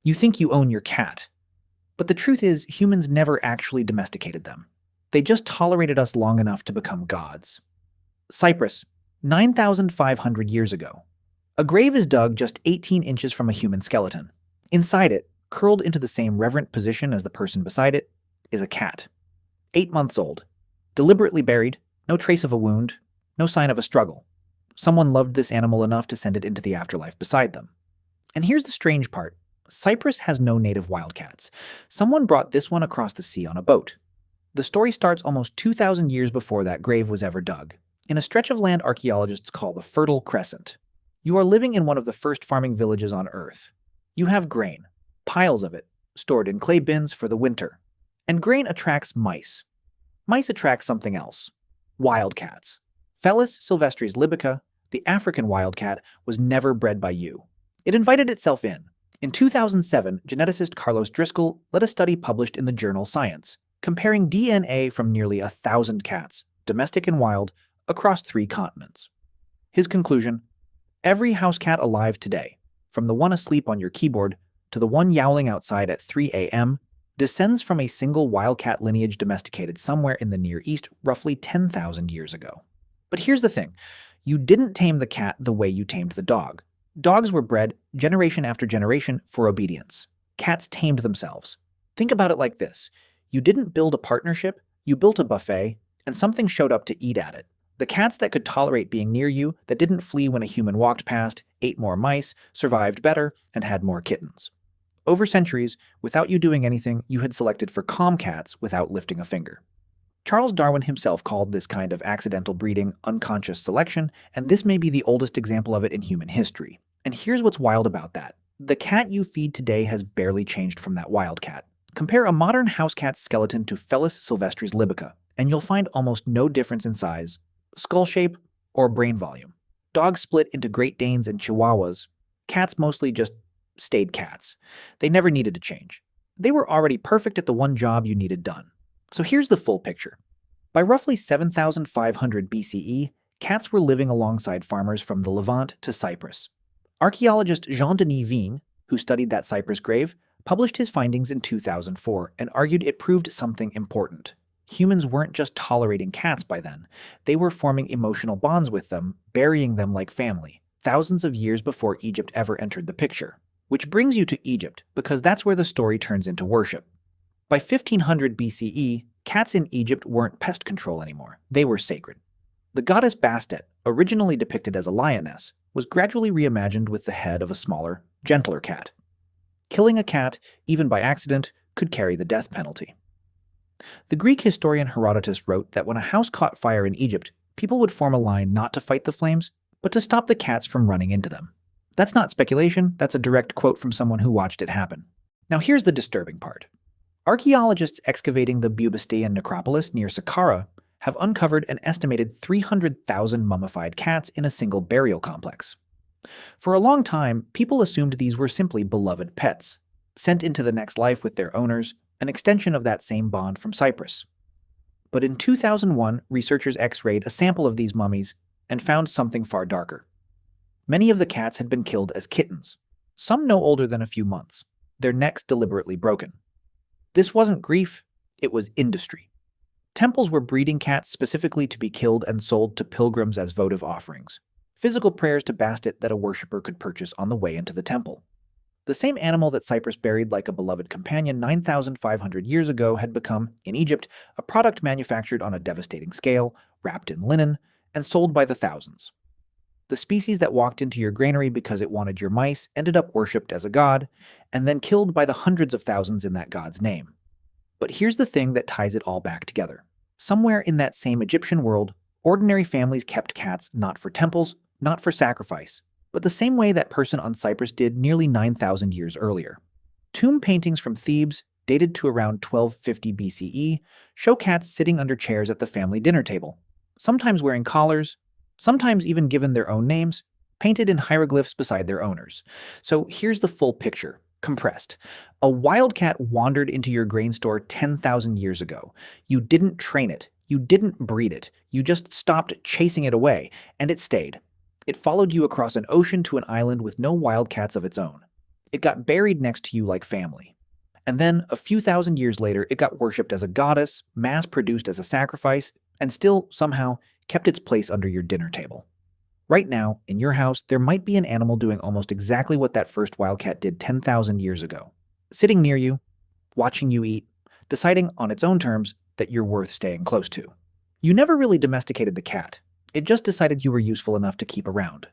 You think you own your cat. But the truth is, humans never actually domesticated them. They just tolerated us long enough to become gods. Cyprus, 9,500 years ago. A grave is dug just 18 inches from a human skeleton. Inside it, curled into the same reverent position as the person beside it, is a cat. 8 months old. Deliberately buried, no trace of a wound, no sign of a struggle. Someone loved this animal enough to send it into the afterlife beside them. And here's the strange part. Cyprus has no native wildcats. Someone brought this one across the sea on a boat. The story starts almost 2,000 years before that grave was ever dug, in a stretch of land archaeologists call the Fertile Crescent. You are living in one of the first farming villages on Earth. You have grain, piles of it, stored in clay bins for the winter. And grain attracts mice. Mice attract something else. Wildcats. Felis silvestris libica, the African wildcat, was never bred by you. It invited itself in. In 2007, geneticist Carlos Driscoll led a study published in the journal Science, comparing DNA from nearly 1,000 cats, domestic and wild, across 3 continents. His conclusion: every house cat alive today, from the one asleep on your keyboard to the one yowling outside at 3 a.m., descends from a single wildcat lineage domesticated somewhere in the Near East roughly 10,000 years ago. But here's the thing. You didn't tame the cat the way you tamed the dog. Dogs were bred generation after generation for obedience. Cats tamed themselves. Think about it like this. You didn't build a partnership, you built a buffet, and something showed up to eat at it. The cats that could tolerate being near you, that didn't flee when a human walked past, ate more mice, survived better, and had more kittens. Over centuries, without you doing anything, you had selected for calm cats without lifting a finger. Charles Darwin himself called this kind of accidental breeding unconscious selection, and this may be the oldest example of it in human history. And here's what's wild about that. The cat you feed today has barely changed from that wildcat. Compare a modern house cat's skeleton to Felis silvestris libica, and you'll find almost no difference in size, skull shape, or brain volume. Dogs split into Great Danes and Chihuahuas. Cats mostly just stayed cats. They never needed to change. They were already perfect at the one job you needed done. So here's the full picture. By roughly 7,500 BCE, cats were living alongside farmers from the Levant to Cyprus. Archaeologist Jean-Denis Vigne, who studied that Cyprus grave, published his findings in 2004 and argued it proved something important. Humans weren't just tolerating cats by then. They were forming emotional bonds with them, burying them like family, thousands of years before Egypt ever entered the picture. Which brings you to Egypt, because that's where the story turns into worship. By 1500 BCE, cats in Egypt weren't pest control anymore. They were sacred. The goddess Bastet, originally depicted as a lioness, was gradually reimagined with the head of a smaller, gentler cat. Killing a cat, even by accident, could carry the death penalty. The Greek historian Herodotus wrote that when a house caught fire in Egypt, people would form a line not to fight the flames, but to stop the cats from running into them. That's not speculation, that's a direct quote from someone who watched it happen. Now here's the disturbing part. Archaeologists excavating the Bubasteion necropolis near Saqqara have uncovered an estimated 300,000 mummified cats in a single burial complex. For a long time, people assumed these were simply beloved pets, sent into the next life with their owners, an extension of that same bond from Cyprus. But in 2001, researchers x-rayed a sample of these mummies and found something far darker. Many of the cats had been killed as kittens, some no older than a few months, their necks deliberately broken. This wasn't grief, it was industry. Temples were breeding cats specifically to be killed and sold to pilgrims as votive offerings, physical prayers to Bastet that a worshipper could purchase on the way into the temple. The same animal that Cyprus buried like a beloved companion 9,500 years ago had become, in Egypt, a product manufactured on a devastating scale, wrapped in linen, and sold by the thousands. The species that walked into your granary because it wanted your mice ended up worshipped as a god, and then killed by the hundreds of thousands in that god's name. But here's the thing that ties it all back together. Somewhere in that same Egyptian world, ordinary families kept cats not for temples, not for sacrifice, but the same way that person on Cyprus did nearly 9,000 years earlier. Tomb paintings from Thebes, dated to around 1250 BCE, show cats sitting under chairs at the family dinner table, sometimes wearing collars, sometimes even given their own names, painted in hieroglyphs beside their owners. So here's the full picture, compressed. A wildcat wandered into your grain store 10,000 years ago. You didn't train it. You didn't breed it. You just stopped chasing it away, and it stayed. It followed you across an ocean to an island with no wildcats of its own. It got buried next to you like family. And then, a few thousand years later, it got worshipped as a goddess, mass-produced as a sacrifice, and still, somehow, kept its place under your dinner table. Right now, in your house, there might be an animal doing almost exactly what that first wildcat did 10,000 years ago. Sitting near you, watching you eat, deciding on its own terms that you're worth staying close to. You never really domesticated the cat. It just decided you were useful enough to keep around.